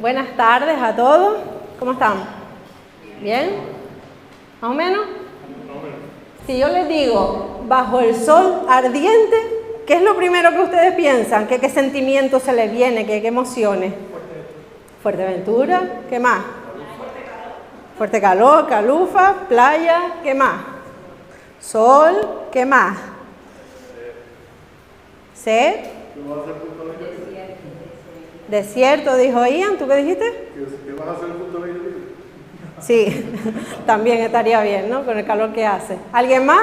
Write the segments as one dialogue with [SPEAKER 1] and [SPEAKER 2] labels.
[SPEAKER 1] Buenas tardes a todos. ¿Cómo están? ¿Bien? ¿Más o menos? Si yo les digo, bajo el sol ardiente, ¿qué es lo primero que ustedes piensan? ¿Qué sentimiento se les viene? ¿Qué emociones? Fuerteventura. ¿Qué más? Fuerte calor, calufa, playa. ¿Qué más? Sol. ¿Qué más? Sed. Desierto, dijo Ian. ¿Tú qué dijiste?
[SPEAKER 2] ¿Qué vas a hacer junto a la iglesia?
[SPEAKER 1] Sí, también estaría bien, ¿no? Con el calor que hace. ¿Alguien más?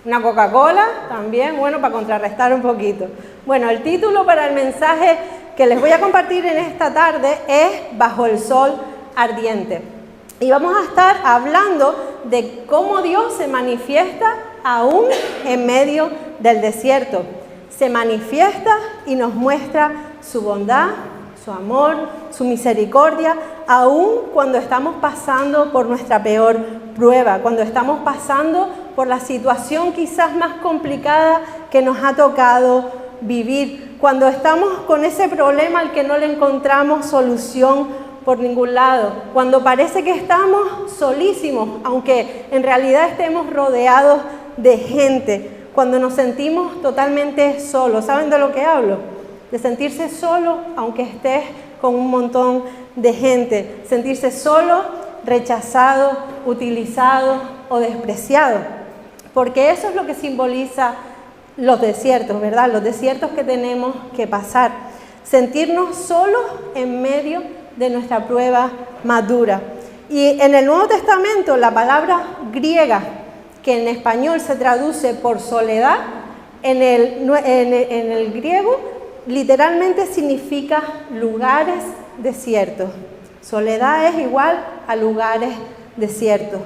[SPEAKER 1] Una Coca-Cola, también, bueno, para contrarrestar un poquito. Bueno, el título para el mensaje que les voy a compartir en esta tarde es Bajo el sol ardiente. Y vamos a estar hablando de cómo Dios se manifiesta aún en medio del desierto. Se manifiesta y nos muestra su bondad, su amor, su misericordia, aún cuando estamos pasando por nuestra peor prueba, cuando estamos pasando por la situación quizás más complicada que nos ha tocado vivir, cuando estamos con ese problema al que no le encontramos solución por ningún lado, cuando parece que estamos solísimos, aunque en realidad estemos rodeados de gente, cuando nos sentimos totalmente solos. ¿Saben de lo que hablo? De sentirse solo aunque estés con un montón de gente, sentirse solo, rechazado, utilizado o despreciado, porque eso es lo que simboliza los desiertos, ¿verdad? Los desiertos que tenemos que pasar, sentirnos solos en medio de nuestra prueba más dura. Y en el Nuevo Testamento la palabra griega, que en español se traduce por soledad, en el griego literalmente significa lugares desiertos. Soledad es igual a lugares desiertos.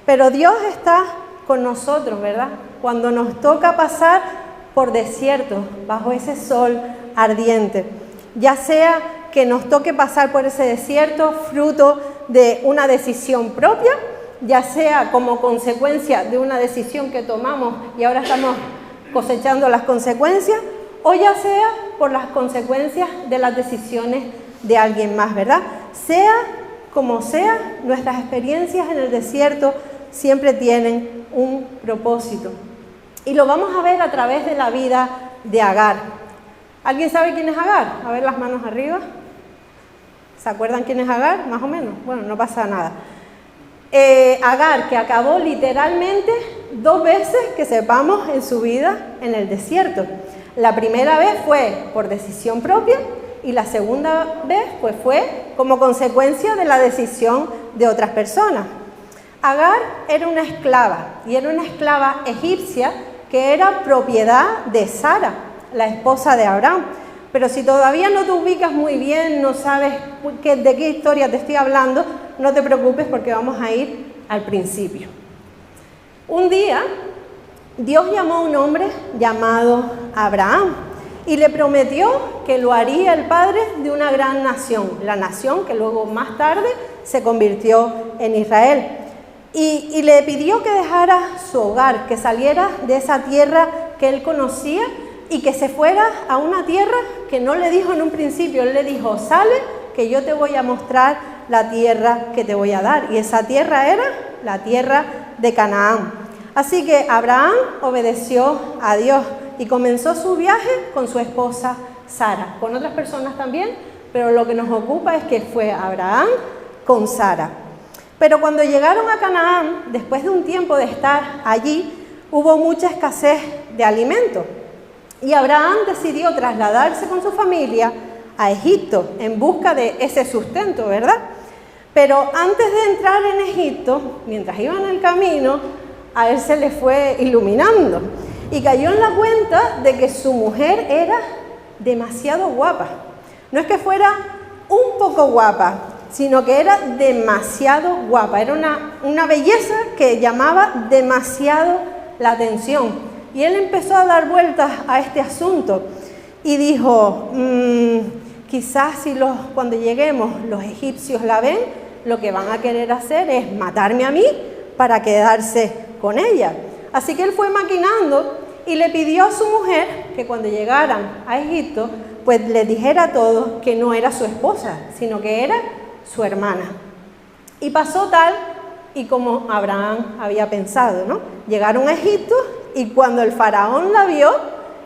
[SPEAKER 1] Pero Dios está con nosotros, ¿verdad? Cuando nos toca pasar por desiertos, bajo ese sol ardiente. Ya sea que nos toque pasar por ese desierto fruto de una decisión propia, ya sea como consecuencia de una decisión que tomamos y ahora estamos cosechando las consecuencias, o ya sea por las consecuencias de las decisiones de alguien más, ¿verdad? Sea como sea, nuestras experiencias en el desierto siempre tienen un propósito. Y lo vamos a ver a través de la vida de Agar. ¿Alguien sabe quién es Agar? A ver las manos arriba. ¿Se acuerdan quién es Agar? Más o menos. Bueno, no pasa nada. Agar, que acabó literalmente 2 veces, que sepamos, en su vida en el desierto. La primera vez fue por decisión propia y la segunda vez pues fue como consecuencia de la decisión de otras personas. Agar era una esclava y era una esclava egipcia que era propiedad de Sara, la esposa de Abraham. Pero si todavía no te ubicas muy bien, no sabes de qué historia te estoy hablando, no te preocupes porque vamos a ir al principio. Un día, Dios llamó a un hombre llamado Abraham y le prometió que lo haría el padre de una gran nación, la nación que luego más tarde se convirtió en Israel. Y le pidió que dejara su hogar, que saliera de esa tierra que él conocía y que se fuera a una tierra que no le dijo en un principio. Él le dijo, sale, que yo te voy a mostrar la tierra que te voy a dar. Y esa tierra era la tierra de Canaán. Así que Abraham obedeció a Dios y comenzó su viaje con su esposa Sara, con otras personas también, pero lo que nos ocupa es que fue Abraham con Sara. Pero cuando llegaron a Canaán, después de un tiempo de estar allí, hubo mucha escasez de alimentos. Y Abraham decidió trasladarse con su familia a Egipto en busca de ese sustento, ¿verdad? Pero antes de entrar en Egipto, mientras iban en el camino, a él se le fue iluminando y cayó en la cuenta de que su mujer era demasiado guapa. No es que fuera un poco guapa, sino que era demasiado guapa. Era una belleza que llamaba demasiado la atención. Y él empezó a dar vueltas a este asunto y dijo, quizás cuando lleguemos los egipcios la ven, lo que van a querer hacer es matarme a mí para quedarse con ella. Así que él fue maquinando y le pidió a su mujer que cuando llegaran a Egipto pues les dijera a todos que no era su esposa, sino que era su hermana. Y pasó tal y como Abraham había pensado, ¿no? Llegaron a Egipto y cuando el faraón la vio,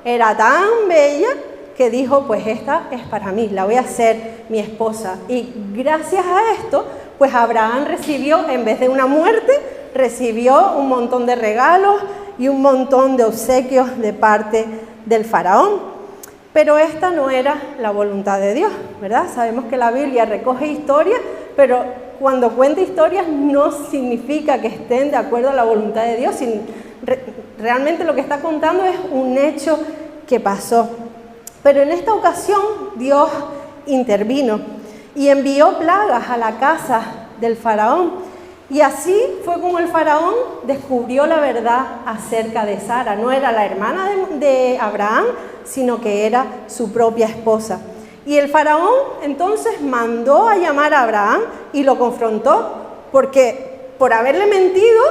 [SPEAKER 1] era tan bella que dijo, pues esta es para mí, la voy a hacer mi esposa. Y gracias a esto, pues Abraham recibió, en vez de una muerte, recibió un montón de regalos y un montón de obsequios de parte del faraón. Pero esta no era la voluntad de Dios, ¿verdad? Sabemos que la Biblia recoge historias, pero cuando cuenta historias no significa que estén de acuerdo a la voluntad de Dios, sino realmente lo que está contando es un hecho que pasó. Pero en esta ocasión Dios intervino y envió plagas a la casa del faraón. Y así fue como el faraón descubrió la verdad acerca de Sara. No era la hermana de Abraham, sino que era su propia esposa. Y el faraón entonces mandó a llamar a Abraham y lo confrontó, porque por haberle mentido,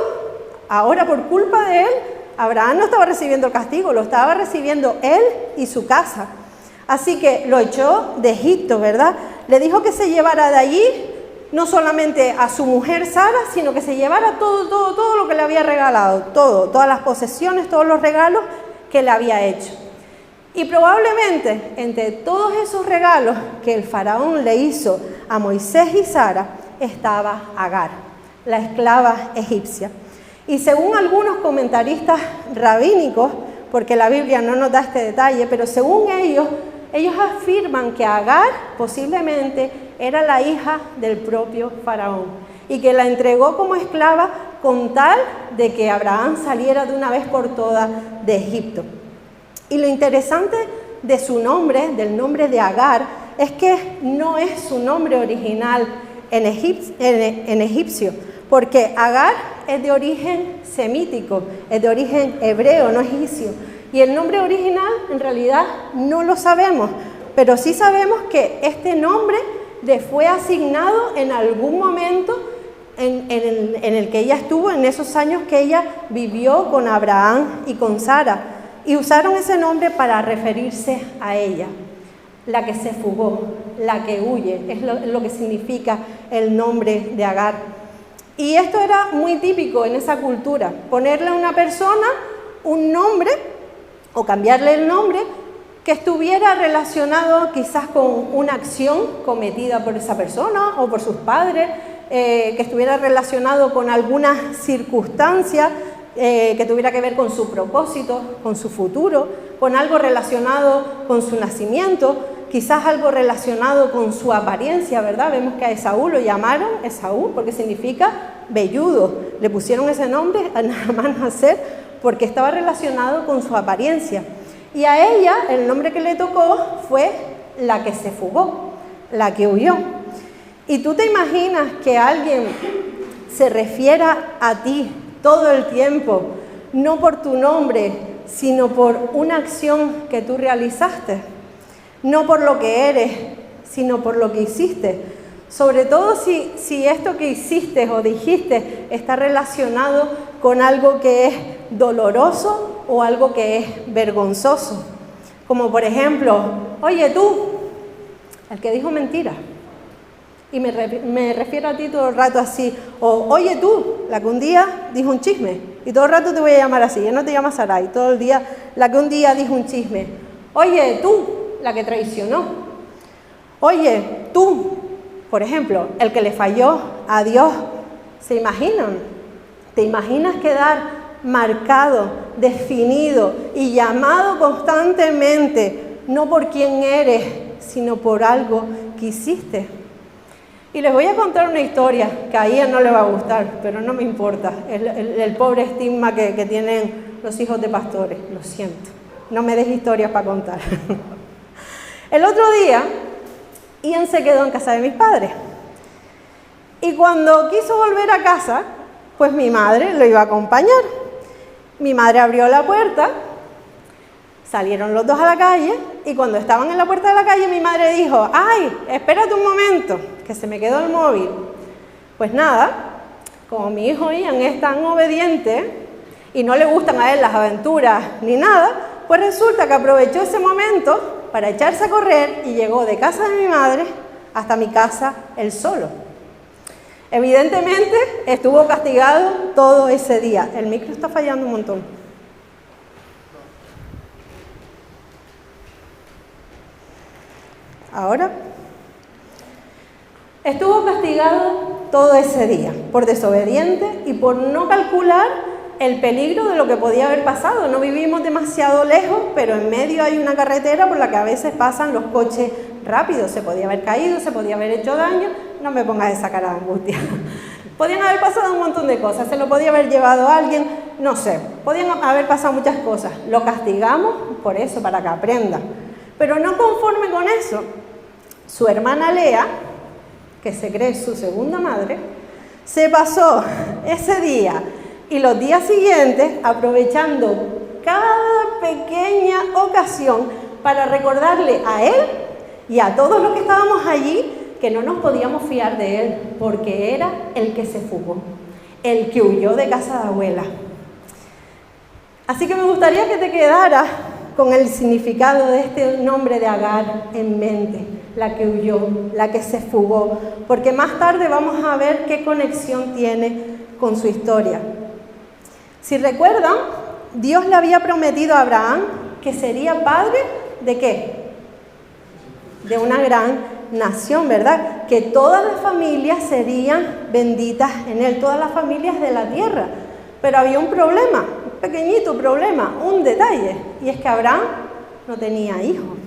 [SPEAKER 1] ahora por culpa de él, Abraham no estaba recibiendo el castigo, lo estaba recibiendo él y su casa. Así que lo echó de Egipto, ¿verdad? Le dijo que se llevara de allí no solamente a su mujer Sara, sino que se llevara todo lo que le había regalado, todas las posesiones, todos los regalos que le había hecho. Y probablemente entre todos esos regalos que el faraón le hizo a Moisés y Sara estaba Agar, la esclava egipcia. Y según algunos comentaristas rabínicos, porque la Biblia no nos da este detalle, pero según ellos afirman que Agar posiblemente era la hija del propio faraón y que la entregó como esclava con tal de que Abraham saliera de una vez por todas de Egipto. Y lo interesante de su nombre, del nombre de Agar, es que no es su nombre original en egipcio, porque Agar es de origen semítico, es de origen hebreo, no egipcio. Y el nombre original en realidad no lo sabemos, pero sí sabemos que este nombre le fue asignado en algún momento en el que ella estuvo, en esos años que ella vivió con Abraham y con Sara. Y usaron ese nombre para referirse a ella, la que se fugó, la que huye, es lo que significa el nombre de Agar. Y esto era muy típico en esa cultura, ponerle a una persona un nombre o cambiarle el nombre que estuviera relacionado quizás con una acción cometida por esa persona o por sus padres, que estuviera relacionado con alguna circunstancia que tuviera que ver con su propósito, con su futuro, con algo relacionado con su nacimiento, quizás algo relacionado con su apariencia, ¿verdad? Vemos que a Esaú lo llamaron Esaú porque significa velludo. Le pusieron ese nombre a nada más nacer porque estaba relacionado con su apariencia. Y a ella el nombre que le tocó fue la que se fugó, la que huyó. Y tú te imaginas que alguien se refiera a ti todo el tiempo, no por tu nombre, sino por una acción que tú realizaste, no por lo que eres, sino por lo que hiciste. Sobre todo si esto que hiciste o dijiste está relacionado con algo que es doloroso o algo que es vergonzoso. Como por ejemplo, oye tú, el que dijo mentira. Y me refiero a ti todo el rato así. O, oye tú, la que un día dijo un chisme. Y todo el rato te voy a llamar así. Ya no te llamas Saray. Todo el día, la que un día dijo un chisme. Oye tú, la que traicionó. Oye tú, por ejemplo, el que le falló a Dios. ¿Se imaginan? ¿Te imaginas quedar marcado, definido y llamado constantemente, no por quién eres, sino por algo que hiciste? Y les voy a contar una historia que a ella no le va a gustar, pero no me importa. El pobre estigma que tienen los hijos de pastores, lo siento. No me des historias para contar. El otro día, Ian se quedó en casa de mis padres. Y cuando quiso volver a casa, pues mi madre lo iba a acompañar. Mi madre abrió la puerta, salieron los dos a la calle y cuando estaban en la puerta de la calle mi madre dijo, ¡ay, espérate un momento, que se me quedó el móvil! Pues nada, como mi hijo Ian es tan obediente y no le gustan a él las aventuras ni nada, pues resulta que aprovechó ese momento para echarse a correr y llegó de casa de mi madre hasta mi casa él solo. Evidentemente estuvo castigado todo ese día. El micro está fallando un montón. Ahora. Estuvo castigado todo ese día por desobediente y por no calcular el peligro de lo que podía haber pasado. No vivimos demasiado lejos, pero en medio hay una carretera por la que a veces pasan los coches rápidos. Se podía haber caído, se podía haber hecho daño. No me pongas esa cara de angustia. Podían haber pasado un montón de cosas. Se lo podía haber llevado a alguien, no sé. Podían haber pasado muchas cosas. Lo castigamos por eso, para que aprenda. Pero no conforme con eso, su hermana Lea, que se cree su segunda madre, se pasó ese día y los días siguientes aprovechando cada pequeña ocasión para recordarle a él y a todos los que estábamos allí que no nos podíamos fiar de él, porque era el que se fugó, el que huyó de casa de abuela. Así que me gustaría que te quedaras con el significado de este nombre de Agar en mente, la que huyó, la que se fugó, porque más tarde vamos a ver qué conexión tiene con su historia. Si recuerdan, Dios le había prometido a Abraham que sería padre ¿de qué? De una gran nación, ¿verdad? Que todas las familias serían benditas en él, todas las familias de la tierra. Pero había un problema, un pequeñito problema, un detalle, y es que Abraham no tenía hijos.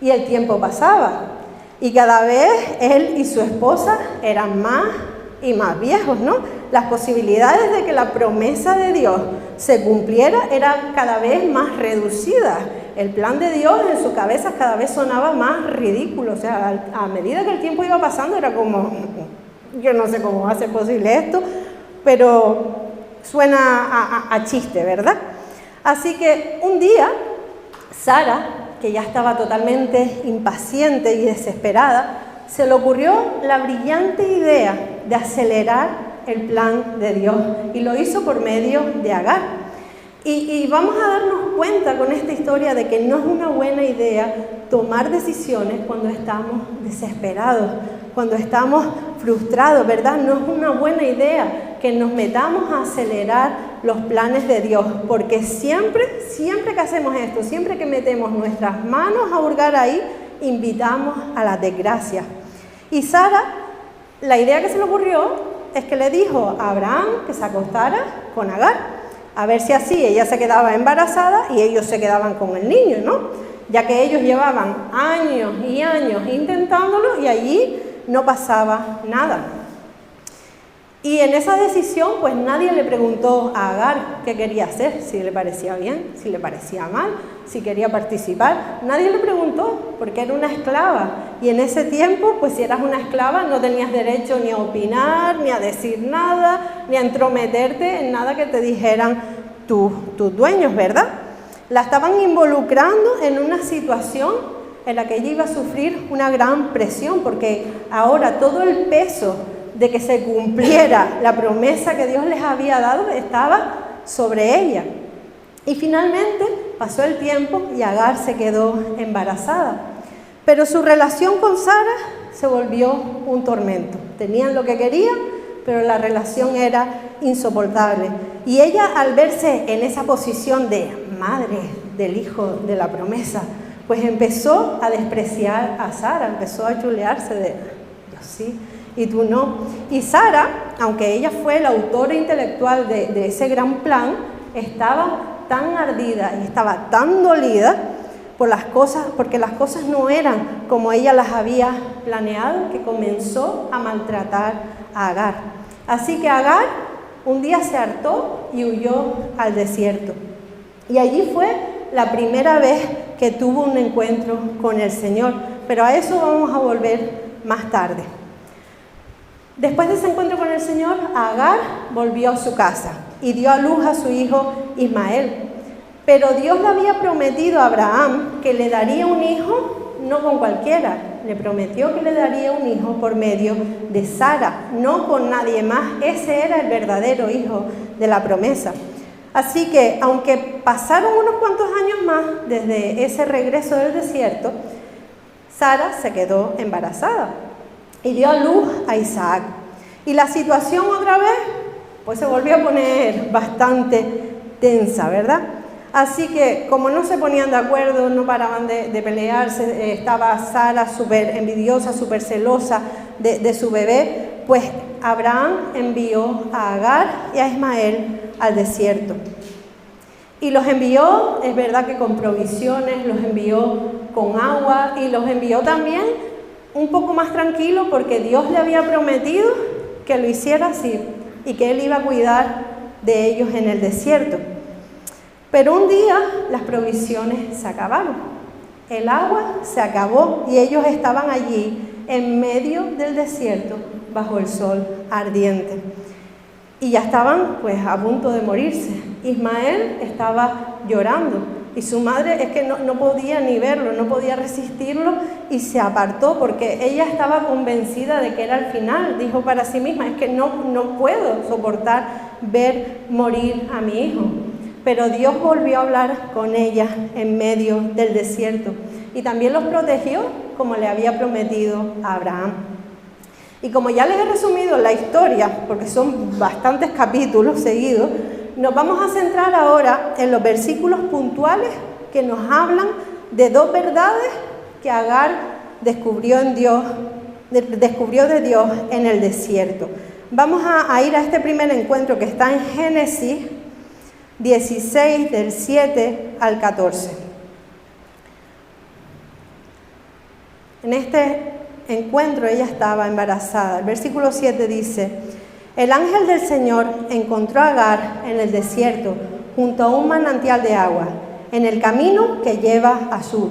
[SPEAKER 1] Y el tiempo pasaba, y cada vez él y su esposa eran más y más viejos, ¿no? Las posibilidades de que la promesa de Dios se cumpliera eran cada vez más reducidas. El plan de Dios en su cabeza cada vez sonaba más ridículo. O sea, a medida que el tiempo iba pasando era como, yo no sé cómo va a ser posible esto, pero suena a chiste, ¿verdad? Así que un día, Sara, que ya estaba totalmente impaciente y desesperada, se le ocurrió la brillante idea de acelerar el plan de Dios y lo hizo por medio de Agar. Y vamos a darnos cuenta con esta historia de que no es una buena idea tomar decisiones cuando estamos desesperados, cuando estamos frustrados, ¿verdad? No es una buena idea que nos metamos a acelerar los planes de Dios, porque siempre que hacemos esto, siempre que metemos nuestras manos a hurgar ahí, invitamos a la desgracia. Y Sara, la idea que se le ocurrió es que le dijo a Abraham que se acostara con Agar, a ver si así ella se quedaba embarazada y ellos se quedaban con el niño, ¿no? Ya que ellos llevaban años y años intentándolo y allí no pasaba nada. Y en esa decisión, pues nadie le preguntó a Agar qué quería hacer, si le parecía bien, si le parecía mal, si quería participar. Nadie le preguntó, porque era una esclava. Y en ese tiempo, pues si eras una esclava, no tenías derecho ni a opinar, ni a decir nada, ni a entrometerte en nada que te dijeran tus dueños, ¿verdad? La estaban involucrando en una situación en la que ella iba a sufrir una gran presión, porque ahora todo el peso de que se cumpliera la promesa que Dios les había dado estaba sobre ella. Y finalmente pasó el tiempo y Agar se quedó embarazada. Pero su relación con Sara se volvió un tormento. Tenían lo que querían, pero la relación era insoportable. Y ella, al verse en esa posición de madre del hijo de la promesa, pues empezó a despreciar a Sara, empezó a chulearse de yo sí y tú no. Y Sara, aunque ella fue la autora intelectual de ese gran plan, estaba tan ardida y estaba tan dolida por las cosas, porque las cosas no eran como ella las había planeado, que comenzó a maltratar a Agar. Así que Agar un día se hartó y huyó al desierto. Y allí fue la primera vez que tuvo un encuentro con el Señor, pero a eso vamos a volver más tarde. Después de ese encuentro con el Señor, Agar volvió a su casa y dio a luz a su hijo Ismael. Pero Dios le había prometido a Abraham que le daría un hijo, no con cualquiera. Le prometió que le daría un hijo por medio de Sara, no con nadie más. Ese era el verdadero hijo de la promesa. Así que, aunque pasaron unos cuantos años más desde ese regreso del desierto, Sara se quedó embarazada y dio a luz a Isaac. Y la situación otra vez, pues se volvió a poner bastante tensa, ¿verdad? Así que, como no se ponían de acuerdo, no paraban de pelearse, estaba Sara súper envidiosa, súper celosa de su bebé, pues Abraham envió a Agar y a Ismael al desierto. Y los envió, es verdad que con provisiones, los envió con agua y los envió también un poco más tranquilo porque Dios le había prometido que lo hiciera así y que Él iba a cuidar de ellos en el desierto. Pero un día las provisiones se acabaron, el agua se acabó y ellos estaban allí en medio del desierto bajo el sol ardiente. Y ya estaban pues a punto de morirse. Ismael estaba llorando y su madre es que no podía ni verlo, no podía resistirlo y se apartó porque ella estaba convencida de que era el final. Dijo para sí misma, es que no puedo soportar ver morir a mi hijo. Pero Dios volvió a hablar con ella en medio del desierto y también los protegió como le había prometido a Abraham. Y como ya les he resumido la historia, porque son bastantes capítulos seguidos, nos vamos a centrar ahora en los versículos puntuales que nos hablan de dos verdades que Agar descubrió de Dios en el desierto. Vamos a ir a este primer encuentro que está en Génesis 16, del 7 al 14. En este encuentro ella estaba embarazada. El versículo 7 dice: el ángel del Señor encontró a Agar en el desierto, junto a un manantial de agua, en el camino que lleva a Sur.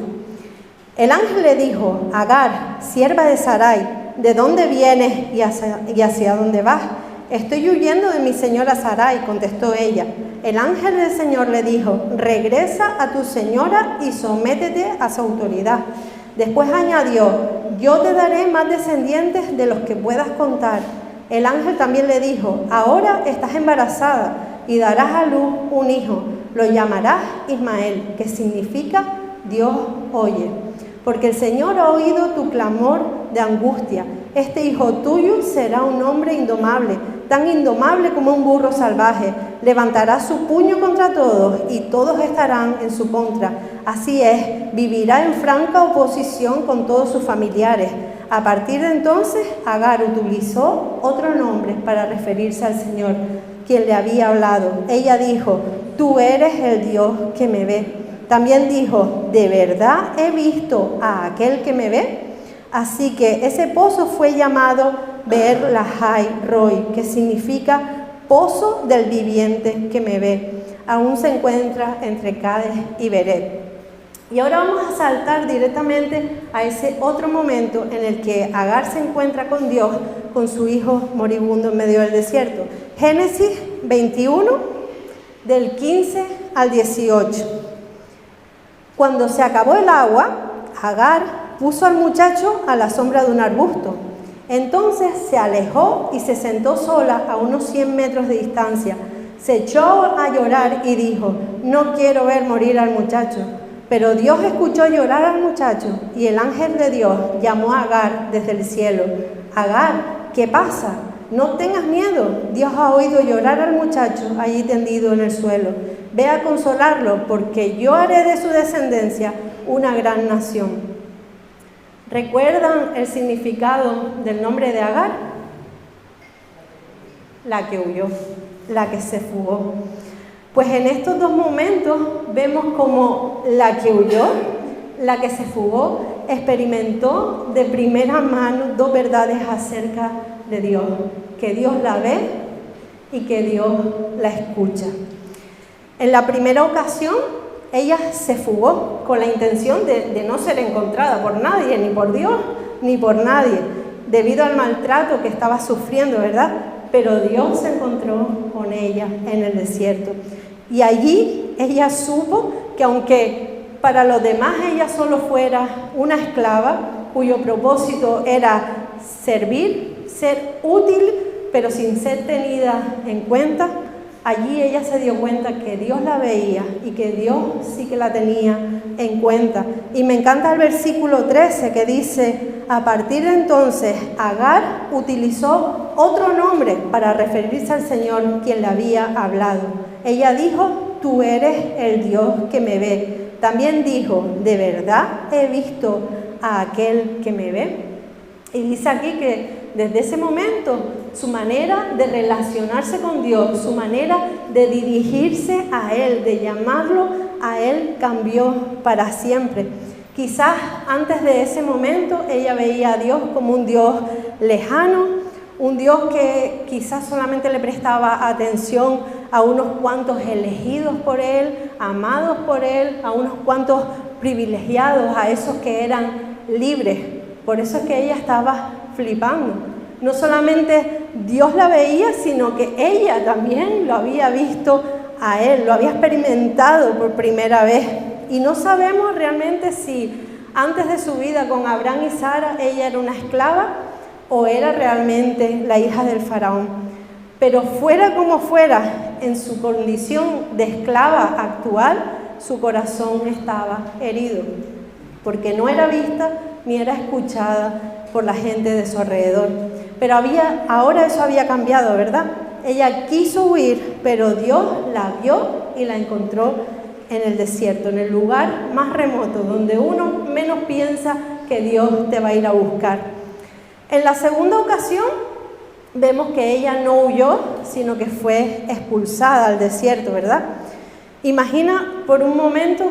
[SPEAKER 1] El ángel le dijo: Agar, sierva de Sarai, ¿de dónde vienes y hacia dónde vas? Estoy huyendo de mi señora Sarai, contestó ella. El ángel del Señor le dijo: regresa a tu señora y sométete a su autoridad. Después añadió: yo te daré más descendientes de los que puedas contar. El ángel también le dijo: ahora estás embarazada y darás a luz un hijo. Lo llamarás Ismael, que significa Dios oye. Porque el Señor ha oído tu clamor de angustia. Este hijo tuyo será un hombre indomable, tan indomable como un burro salvaje. Levantará su puño contra todos y todos estarán en su contra. Así es, vivirá en franca oposición con todos sus familiares. A partir de entonces, Agar utilizó otro nombre para referirse al Señor, quien le había hablado. Ella dijo: tú eres el Dios que me ve. También dijo: ¿de verdad he visto a aquel que me ve? Así que ese pozo fue llamado Beer Lahai Roi, que significa pozo del viviente que me ve. Aún se encuentra entre Cades y Beret. Y ahora vamos a saltar directamente a ese otro momento en el que Agar se encuentra con Dios, con su hijo moribundo en medio del desierto. Génesis 21, del 15 al 18. Cuando se acabó el agua, Agar puso al muchacho a la sombra de un arbusto. Entonces se alejó y se sentó sola a unos 100 metros de distancia. Se echó a llorar y dijo: no quiero ver morir al muchacho. Pero Dios escuchó llorar al muchacho y el ángel de Dios llamó a Agar desde el cielo: Agar, ¿qué pasa? No tengas miedo, Dios ha oído llorar al muchacho allí tendido en el suelo. Ve a consolarlo, porque yo haré de su descendencia una gran nación. ¿Recuerdan el significado del nombre de Agar? La que huyó, la que se fugó. Pues en estos dos momentos vemos como la que huyó, la que se fugó, experimentó de primera mano dos verdades acerca de Dios: que Dios la ve y que Dios la escucha. En la primera ocasión, ella se fugó con la intención de no ser encontrada por nadie, ni por Dios, ni por nadie, debido al maltrato que estaba sufriendo, ¿verdad? Pero Dios se encontró con ella en el desierto. Y allí ella supo que aunque para los demás ella solo fuera una esclava, cuyo propósito era servir, ser útil, pero sin ser tenida en cuenta, allí ella se dio cuenta que Dios la veía y que Dios sí que la tenía en cuenta. Y me encanta el versículo 13 que dice: a partir de entonces Agar utilizó otro nombre para referirse al Señor quien le había hablado. Ella dijo: tú eres el Dios que me ve. También dijo: ¿de verdad he visto a aquel que me ve? Y dice aquí que desde ese momento su manera de relacionarse con Dios, su manera de dirigirse a Él, de llamarlo a Él, cambió para siempre. Quizás antes de ese momento ella veía a Dios como un Dios lejano, un Dios que quizás solamente le prestaba atención a unos cuantos elegidos por Él, amados por Él, a unos cuantos privilegiados, a esos que eran libres. Por eso es que ella estaba flipando. No solamente Dios la veía, sino que ella también lo había visto a Él, lo había experimentado por primera vez. Y no sabemos realmente si antes de su vida con Abraham y Sara ella era una esclava o era realmente la hija del faraón. Pero fuera como fuera, en su condición de esclava actual, su corazón estaba herido, porque no era vista ni era escuchada por la gente de su alrededor. Pero ahora eso había cambiado, ¿verdad? Ella quiso huir, pero Dios la vio y la encontró en el desierto, en el lugar más remoto, donde uno menos piensa que Dios te va a ir a buscar. En la segunda ocasión vemos que ella no huyó, sino que fue expulsada al desierto, ¿verdad? Imagina por un momento,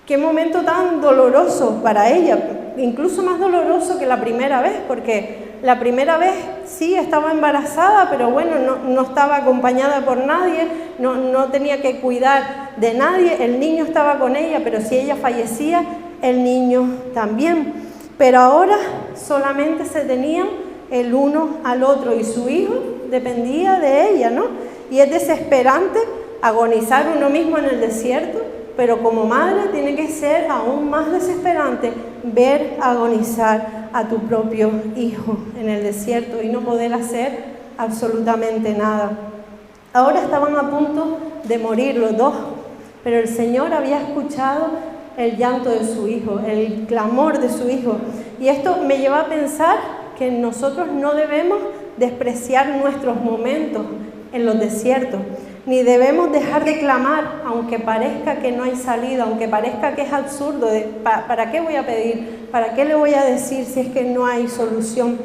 [SPEAKER 1] qué momento tan doloroso para ella, incluso más doloroso que la primera vez, porque la primera vez sí estaba embarazada, pero bueno, no estaba acompañada por nadie, no tenía que cuidar de nadie, el niño estaba con ella, pero si ella fallecía, el niño también. Pero ahora solamente se tenían el uno al otro y su hijo dependía de ella, ¿no? Y es desesperante agonizar uno mismo en el desierto, pero como madre tiene que ser aún más desesperante ver agonizar a tu propio hijo en el desierto y no poder hacer absolutamente nada. Ahora estaban a punto de morir los dos, pero el Señor había escuchado el llanto de su hijo, el clamor de su hijo. Y esto me lleva a pensar que nosotros no debemos despreciar nuestros momentos en los desiertos, ni debemos dejar de clamar, aunque parezca que no hay salida, aunque parezca que es absurdo. ¿Para qué voy a pedir? ¿Para qué le voy a decir si es que no hay solución?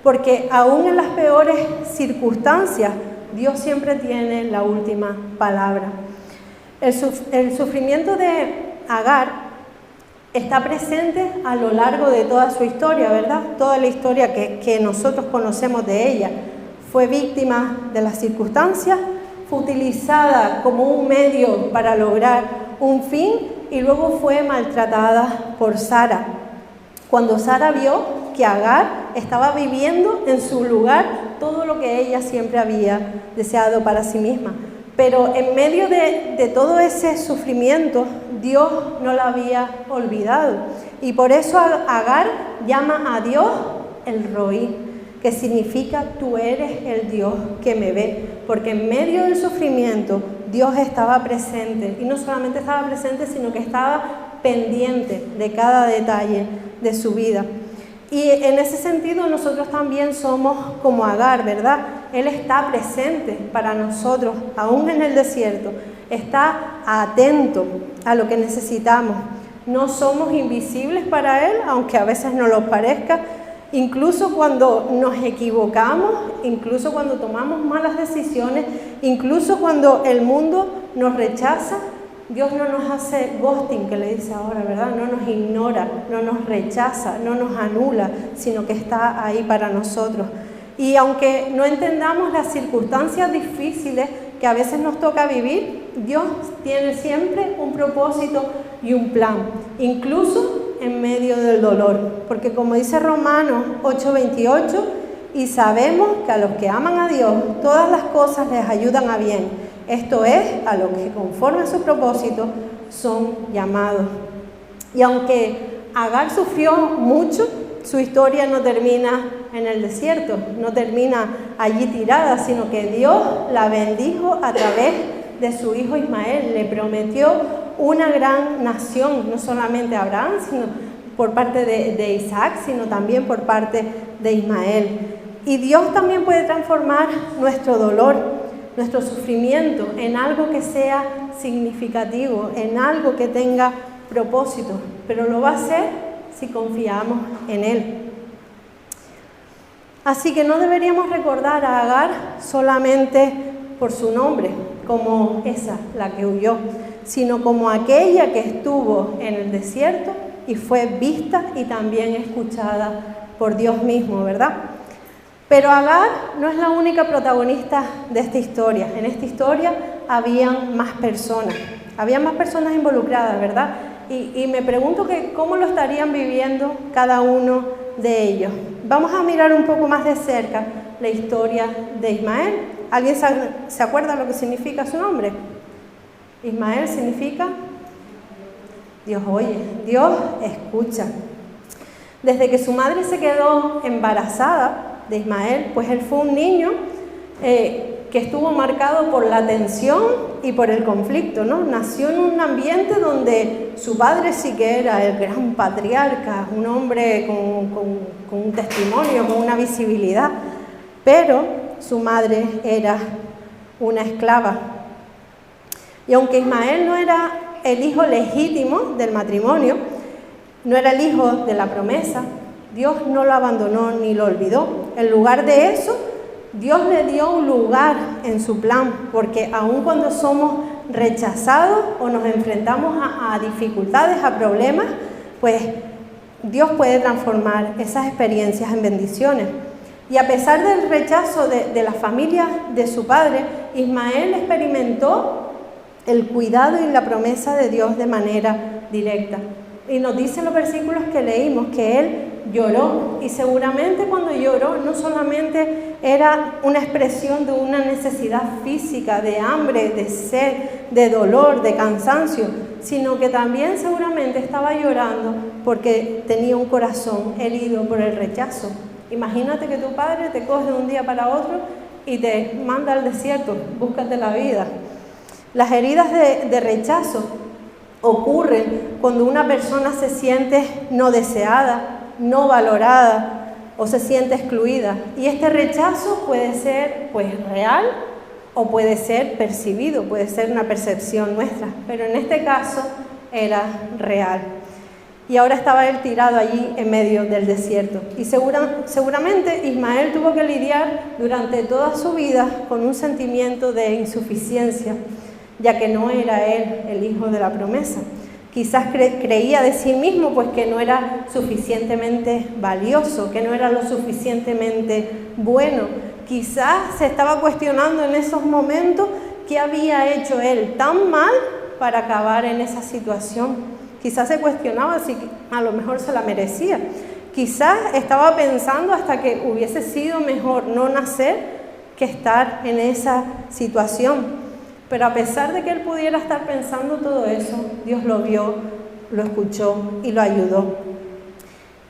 [SPEAKER 1] Porque aún en las peores circunstancias, Dios siempre tiene la última palabra. El sufrimiento de Agar está presente a lo largo de toda su historia, ¿verdad? Toda la historia que nosotros conocemos de ella. Fue víctima de las circunstancias, fue utilizada como un medio para lograr un fin y luego fue maltratada por Sara. Cuando Sara vio que Agar estaba viviendo en su lugar todo lo que ella siempre había deseado para sí misma. Pero en medio de todo ese sufrimiento, Dios no la había olvidado. Y por eso Agar llama a Dios el Roí, que significa tú eres el Dios que me ve. Porque en medio del sufrimiento, Dios estaba presente. Y no solamente estaba presente, sino que estaba pendiente de cada detalle de su vida. Y en ese sentido nosotros también somos como Agar, ¿verdad? Él está presente para nosotros, aún en el desierto. Está atento a lo que necesitamos. No somos invisibles para Él, aunque a veces no lo parezca. Incluso cuando nos equivocamos, incluso cuando tomamos malas decisiones, incluso cuando el mundo nos rechaza, Dios no nos hace ghosting, que le dice ahora, ¿verdad? No nos ignora, no nos rechaza, no nos anula, sino que está ahí para nosotros. Y aunque no entendamos las circunstancias difíciles que a veces nos toca vivir, Dios tiene siempre un propósito y un plan, incluso en medio del dolor. Porque como dice Romanos 8:28, y sabemos que a los que aman a Dios, todas las cosas les ayudan a bien. Esto es, a los que conforme a su propósito son llamados. Y aunque Agar sufrió mucho, su historia no termina en el desierto, no termina allí tirada, sino que Dios la bendijo a través de su hijo Ismael. Le prometió una gran nación, no solamente a Abraham, sino por parte de Isaac, sino también por parte de Ismael. Y Dios también puede transformar nuestro dolor, nuestro sufrimiento en algo que sea significativo, en algo que tenga propósito, pero lo va a hacer si confiamos en Él. Así que no deberíamos recordar a Agar solamente por su nombre, como esa, la que huyó, sino como aquella que estuvo en el desierto y fue vista y también escuchada por Dios mismo, ¿verdad? Pero Agar no es la única protagonista de esta historia. En esta historia habían más personas involucradas, ¿verdad? Y me pregunto que cómo lo estarían viviendo cada uno de ellos. Vamos a mirar un poco más de cerca la historia de Ismael. ¿Alguien se acuerda lo que significa su nombre? Ismael significa Dios oye, Dios escucha. Desde que su madre se quedó embarazada de Ismael, pues él fue un niño que estuvo marcado por la tensión y por el conflicto, ¿no? Nació en un ambiente donde su padre sí que era el gran patriarca, un hombre con un testimonio, con una visibilidad, pero su madre era una esclava. Y aunque Ismael no era el hijo legítimo del matrimonio, no era el hijo de la promesa, Dios no lo abandonó ni lo olvidó. En lugar de eso, Dios le dio un lugar en su plan, porque aun cuando somos rechazados o nos enfrentamos a dificultades, a problemas, pues Dios puede transformar esas experiencias en bendiciones. Y a pesar del rechazo de la familia de su padre, Ismael experimentó el cuidado y la promesa de Dios de manera directa. Y nos dicen los versículos que leímos que él lloró, y seguramente cuando lloró no solamente era una expresión de una necesidad física, de hambre, de sed, de dolor, de cansancio, sino que también seguramente estaba llorando porque tenía un corazón herido por el rechazo. Imagínate que tu padre te coge de un día para otro y te manda al desierto, búscate la vida. Las heridas de rechazo ocurren cuando una persona se siente no deseada, no valorada o se siente excluida. Y este rechazo puede ser pues real o puede ser percibido, puede ser una percepción nuestra, pero en este caso era real. Y ahora estaba él tirado allí en medio del desierto. Y seguramente Ismael tuvo que lidiar durante toda su vida con un sentimiento de insuficiencia, ya que no era él el hijo de la promesa. Quizás creía de sí mismo pues que no era suficientemente valioso, que no era lo suficientemente bueno. Quizás se estaba cuestionando en esos momentos qué había hecho él tan mal para acabar en esa situación. Quizás se cuestionaba si a lo mejor se la merecía. Quizás estaba pensando hasta que hubiese sido mejor no nacer que estar en esa situación. Pero a pesar de que él pudiera estar pensando todo eso, Dios lo vio, lo escuchó y lo ayudó.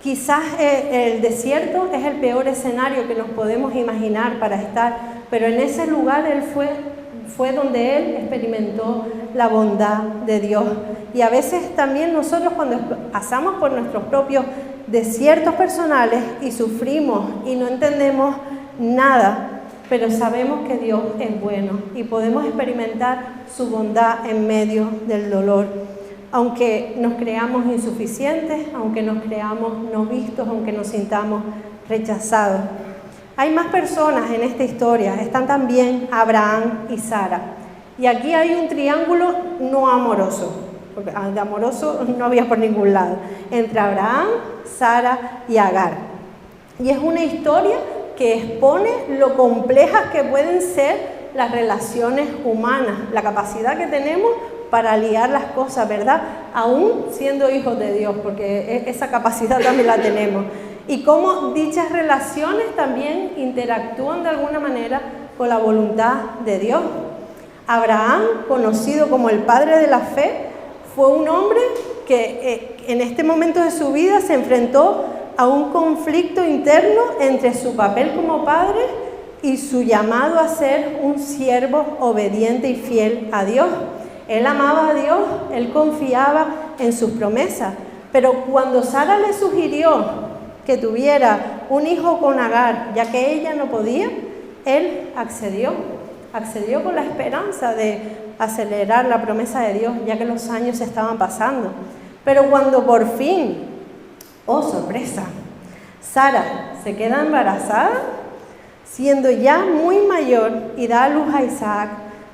[SPEAKER 1] Quizás el desierto es el peor escenario que nos podemos imaginar para estar, pero en ese lugar él fue donde él experimentó la bondad de Dios. Y a veces también nosotros cuando pasamos por nuestros propios desiertos personales y sufrimos y no entendemos nada, pero sabemos que Dios es bueno y podemos experimentar su bondad en medio del dolor. Aunque nos creamos insuficientes, aunque nos creamos no vistos, aunque nos sintamos rechazados. Hay más personas en esta historia, están también Abraham y Sara. Y aquí hay un triángulo no amoroso, porque de amoroso no había por ningún lado, entre Abraham, Sara y Agar. Y es una historia que expone lo complejas que pueden ser las relaciones humanas, la capacidad que tenemos para liar las cosas, ¿verdad? Aún siendo hijos de Dios, porque esa capacidad también la tenemos. Y cómo dichas relaciones también interactúan de alguna manera con la voluntad de Dios. Abraham, conocido como el padre de la fe, fue un hombre que en este momento de su vida se enfrentó a un conflicto interno entre su papel como padre y su llamado a ser un siervo obediente y fiel a Dios. Él amaba a Dios, él confiaba en sus promesas, pero cuando Sara le sugirió que tuviera un hijo con Agar, ya que ella no podía, él accedió con la esperanza de acelerar la promesa de Dios, ya que los años se estaban pasando. Pero cuando por fin, oh sorpresa, Sara se queda embarazada, siendo ya muy mayor y da a luz a Isaac,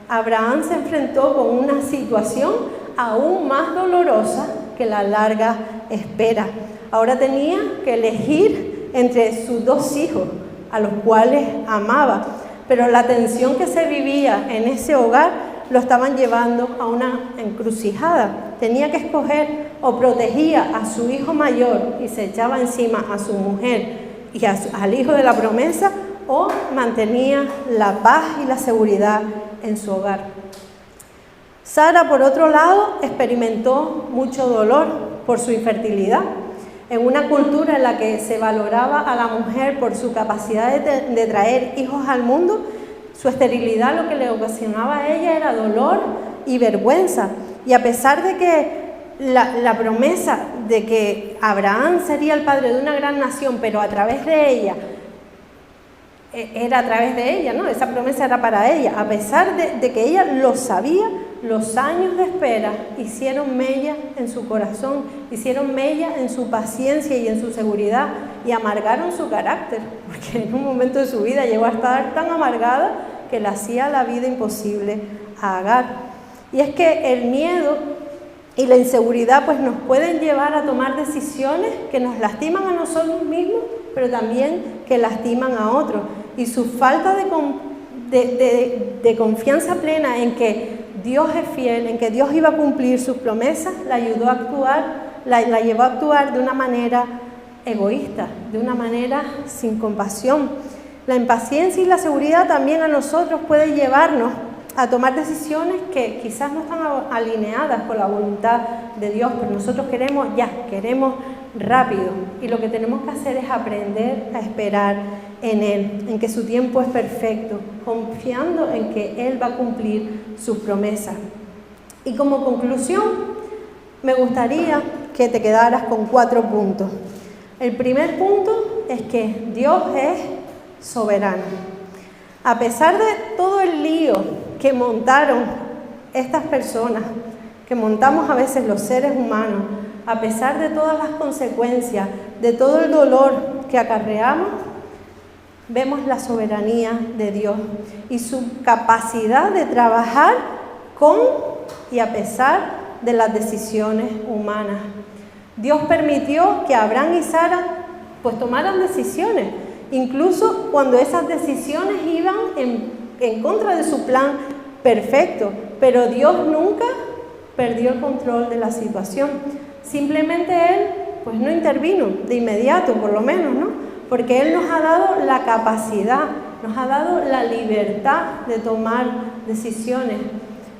[SPEAKER 1] Abraham se enfrentó con una situación aún más dolorosa que la larga espera. Ahora tenía que elegir entre sus dos hijos, a los cuales amaba, pero la tensión que se vivía en ese hogar lo estaban llevando a una encrucijada. Tenía que escoger: o protegía a su hijo mayor y se echaba encima a su mujer y al hijo de la promesa, o mantenía la paz y la seguridad en su hogar. Sara, por otro lado, experimentó mucho dolor por su infertilidad. En una cultura en la que se valoraba a la mujer por su capacidad de traer hijos al mundo, su esterilidad lo que le ocasionaba a ella era dolor y vergüenza. Y a pesar de que la promesa de que Abraham sería el padre de una gran nación, pero a través de ella, era a través de ella, ¿no? Esa promesa era para ella. A pesar de que ella lo sabía, los años de espera hicieron mella en su corazón, hicieron mella en su paciencia y en su seguridad, y amargaron su carácter, porque en un momento de su vida llegó a estar tan amargada que le hacía la vida imposible a Agar. Y es que el miedo y la inseguridad pues nos pueden llevar a tomar decisiones que nos lastiman a nosotros mismos, pero también que lastiman a otros. Y su falta de confianza plena en que Dios es fiel, en que Dios iba a cumplir sus promesas, la ayudó a actuar, la llevó a actuar de una manera egoísta, de una manera sin compasión. La impaciencia y la seguridad también a nosotros puede llevarnos a tomar decisiones que quizás no están alineadas con la voluntad de Dios, pero nosotros queremos rápido, y lo que tenemos que hacer es aprender a esperar en Él, en que su tiempo es perfecto, confiando en que Él va a cumplir sus promesas. Y como conclusión, me gustaría que te quedaras con 4 puntos. El primer punto es que Dios es soberano. A pesar de todo el lío que montaron estas personas, que montamos a veces los seres humanos, a pesar de todas las consecuencias, de todo el dolor que acarreamos, vemos la soberanía de Dios y su capacidad de trabajar con y a pesar de las decisiones humanas. Dios permitió que Abraham y Sara pues tomaran decisiones, incluso cuando esas decisiones iban en contra de su plan perfecto, pero Dios nunca perdió el control de la situación. Simplemente Él pues no intervino de inmediato, por lo menos, ¿no? Porque Él nos ha dado la capacidad, nos ha dado la libertad de tomar decisiones.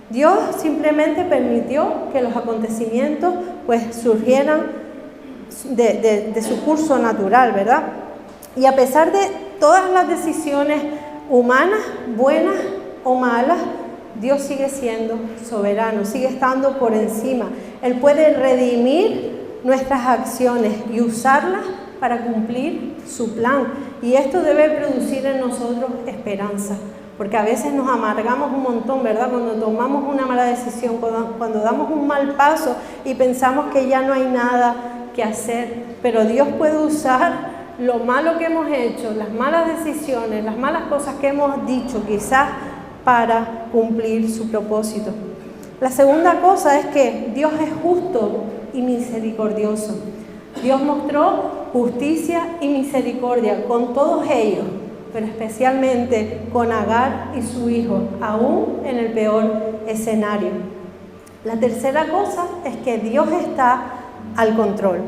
[SPEAKER 1] Dios simplemente permitió que los acontecimientos pues surgieran de su curso natural, ¿verdad? Y a pesar de todas las decisiones humanas, buenas o malas, Dios sigue siendo soberano, sigue estando por encima. Él puede redimir nuestras acciones y usarlas para cumplir su plan. Y esto debe producir en nosotros esperanza, porque a veces nos amargamos un montón, ¿verdad? Cuando tomamos una mala decisión, cuando damos un mal paso y pensamos que ya no hay nada que hacer. Pero Dios puede usar lo malo que hemos hecho, las malas decisiones, las malas cosas que hemos dicho, quizás para cumplir su propósito. La segunda cosa es que Dios es justo y misericordioso. Dios mostró justicia y misericordia con todos ellos, pero especialmente con Agar y su hijo, aún en el peor escenario. La tercera cosa es que Dios está al control.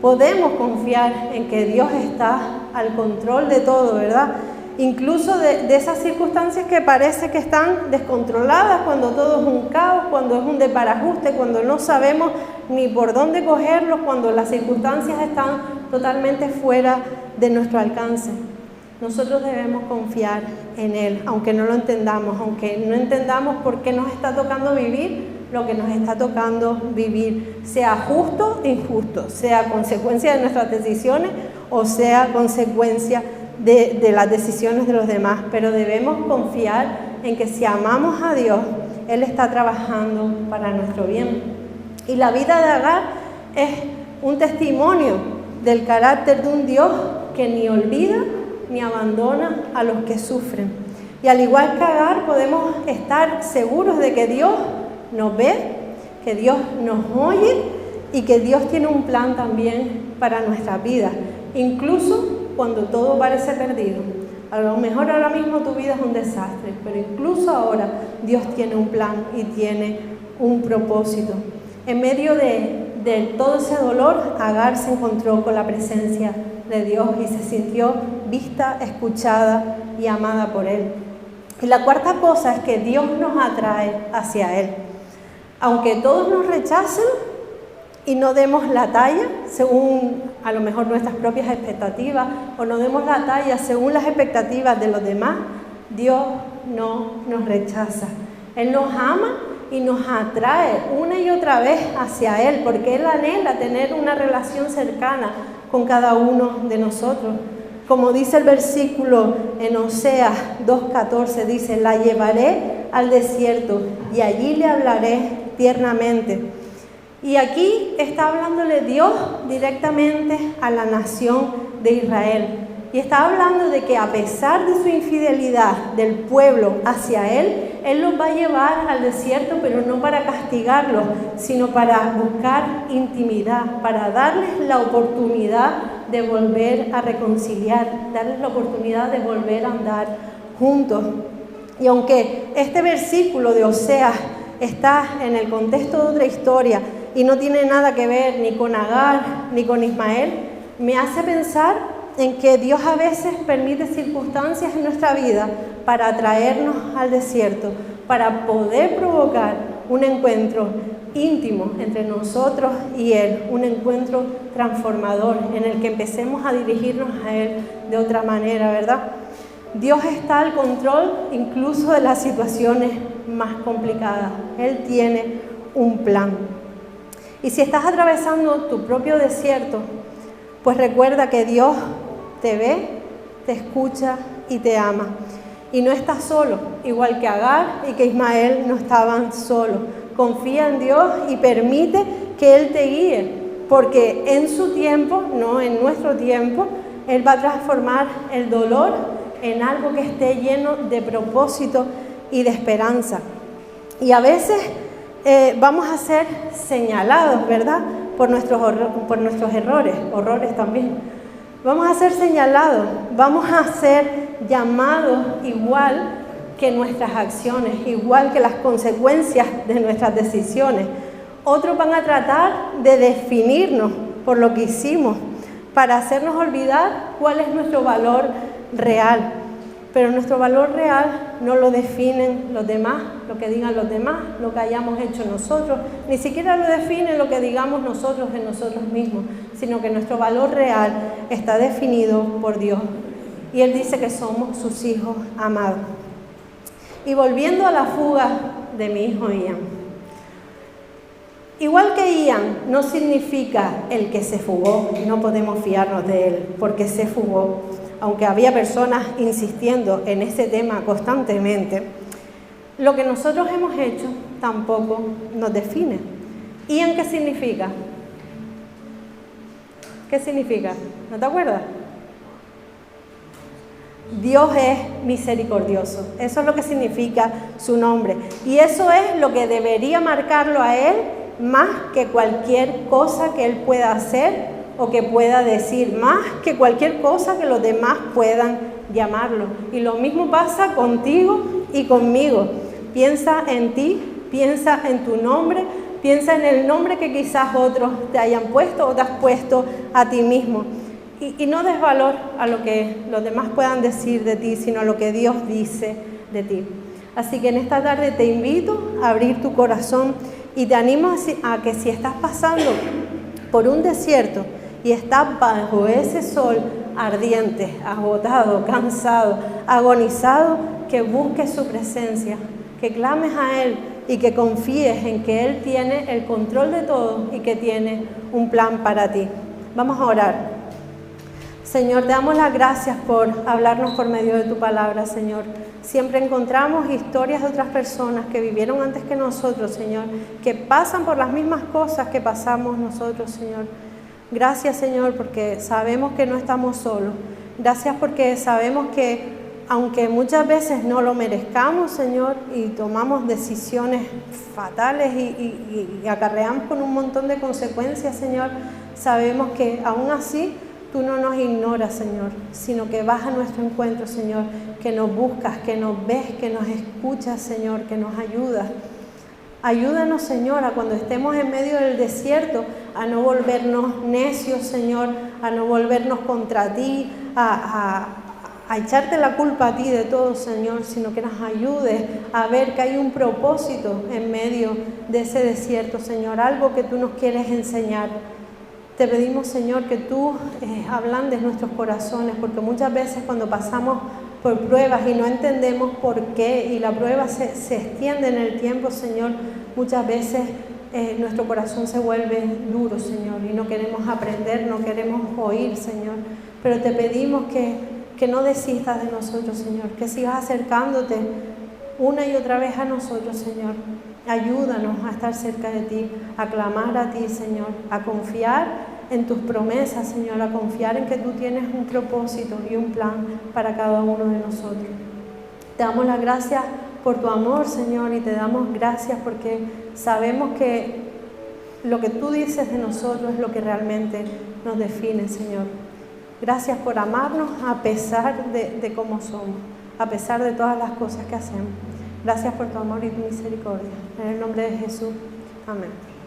[SPEAKER 1] Podemos confiar en que Dios está al control de todo, ¿verdad? Incluso de esas circunstancias que parece que están descontroladas, cuando todo es un caos, cuando es un desbarajuste, cuando no sabemos ni por dónde cogerlos, cuando las circunstancias están totalmente fuera de nuestro alcance. nosotros debemos confiar en Él, aunque no lo entendamos, aunque no entendamos por qué nos está tocando vivir lo que nos está tocando vivir, sea justo o injusto, sea consecuencia de nuestras decisiones o sea consecuencia de las decisiones de los demás. Pero debemos confiar en que si amamos a Dios, Él está trabajando para nuestro bien. Y la vida de Agar es un testimonio del carácter de un Dios que ni olvida ni abandona a los que sufren. Y al igual que Agar, podemos estar seguros de que Dios nos ve, que Dios nos oye y que Dios tiene un plan también para nuestras vidas, incluso cuando todo parece perdido. A lo mejor ahora mismo tu vida es un desastre, pero incluso ahora Dios tiene un plan y tiene un propósito. En medio de todo ese dolor, Agar se encontró con la presencia de Dios y se sintió vista, escuchada y amada por Él. Y la cuarta cosa es que Dios nos atrae hacia Él. Aunque todos nos rechacen y no demos la talla según a lo mejor nuestras propias expectativas o no demos la talla según las expectativas de los demás, Dios no nos rechaza. Él nos ama y nos atrae una y otra vez hacia Él, porque Él anhela tener una relación cercana con cada uno de nosotros. Como dice el versículo en Oseas 2:14, dice: la llevaré al desierto y allí le hablaré tiernamente. Y aquí está hablándole Dios directamente a la nación de Israel. Y está hablando de que a pesar de su infidelidad del pueblo hacia Él, Él los va a llevar al desierto, pero no para castigarlos, sino para buscar intimidad, para darles la oportunidad de volver a reconciliar, darles la oportunidad de volver a andar juntos. Y aunque este versículo de Oseas está en el contexto de otra historia y no tiene nada que ver ni con Agar ni con Ismael, me hace pensar en que Dios a veces permite circunstancias en nuestra vida para atraernos al desierto, para poder provocar un encuentro íntimo entre nosotros y Él, un encuentro transformador en el que empecemos a dirigirnos a Él de otra manera, ¿verdad? Dios está al control incluso de las situaciones más complicadas. Él tiene un plan. Y si estás atravesando tu propio desierto, pues recuerda que Dios te ve, te escucha y te ama. Y no estás solo, igual que Agar y que Ismael no estaban solos. Confía en Dios y permite que Él te guíe, porque en su tiempo, no en nuestro tiempo, Él va a transformar el dolor en algo que esté lleno de propósito y de esperanza. Y a veces vamos a ser señalados, ¿verdad? Por nuestros horrores también. Vamos a ser señalados, vamos a ser llamados igual que nuestras acciones, igual que las consecuencias de nuestras decisiones. Otros van a tratar de definirnos por lo que hicimos, para hacernos olvidar cuál es nuestro valor real. Pero nuestro valor real no lo definen los demás, lo que digan los demás, lo que hayamos hecho nosotros, ni siquiera lo define lo que digamos nosotros de nosotros mismos, sino que nuestro valor real está definido por Dios. Y Él dice que somos sus hijos amados. Y volviendo a la fuga de mi hijo Ian. Igual que Ian no significa el que se fugó, no podemos fiarnos de él porque se fugó, aunque había personas insistiendo en ese tema constantemente. Lo que nosotros hemos hecho tampoco nos define. ¿Ian qué significa? ¿Qué significa? ¿No te acuerdas? Dios es misericordioso, eso es lo que significa su nombre. Y eso es lo que debería marcarlo a Él más que cualquier cosa que Él pueda hacer o que pueda decir, más que cualquier cosa que los demás puedan llamarlo. Y lo mismo pasa contigo y conmigo. Piensa en ti, piensa en tu nombre, piensa en el nombre que quizás otros te hayan puesto o te has puesto a ti mismo. Y no des valor a lo que los demás puedan decir de ti, sino a lo que Dios dice de ti. Así que en esta tarde te invito a abrir tu corazón y te animo a que si estás pasando por un desierto y estás bajo ese sol ardiente, agotado, cansado, agonizado, que busques su presencia, que clames a Él y que confíes en que Él tiene el control de todo y que tiene un plan para ti. Vamos a orar. Señor, te damos las gracias por hablarnos por medio de tu palabra, Señor. Siempre encontramos historias de otras personas que vivieron antes que nosotros, Señor, que pasan por las mismas cosas que pasamos nosotros, Señor. Gracias, Señor, porque sabemos que no estamos solos. Gracias porque sabemos que, aunque muchas veces no lo merezcamos, Señor, y tomamos decisiones fatales y acarreamos con un montón de consecuencias, Señor, sabemos que aún así tú no nos ignoras, Señor, sino que vas a nuestro encuentro, Señor, que nos buscas, que nos ves, que nos escuchas, Señor, que nos ayudas. Ayúdanos, Señor, a cuando estemos en medio del desierto, a no volvernos necios, Señor, a no volvernos contra ti, a echarte la culpa a ti de todo, Señor, sino que nos ayudes a ver que hay un propósito en medio de ese desierto, Señor, algo que tú nos quieres enseñar. Te pedimos, Señor, que tú ablandes nuestros corazones, porque muchas veces cuando pasamos por pruebas y no entendemos por qué, y la prueba se extiende en el tiempo, Señor, muchas veces nuestro corazón se vuelve duro, Señor, y no queremos aprender, no queremos oír, Señor. Pero te pedimos que no desistas de nosotros, Señor, que sigas acercándote una y otra vez a nosotros, Señor. Ayúdanos a estar cerca de ti, a clamar a ti, Señor, a confiar en tus promesas, Señor, a confiar en que tú tienes un propósito y un plan para cada uno de nosotros. Te damos las gracias por tu amor, Señor, y te damos gracias porque sabemos que lo que tú dices de nosotros es lo que realmente nos define, Señor. Gracias por amarnos a pesar de cómo somos, a pesar de todas las cosas que hacemos. Gracias por tu amor y tu misericordia. En el nombre de Jesús. Amén.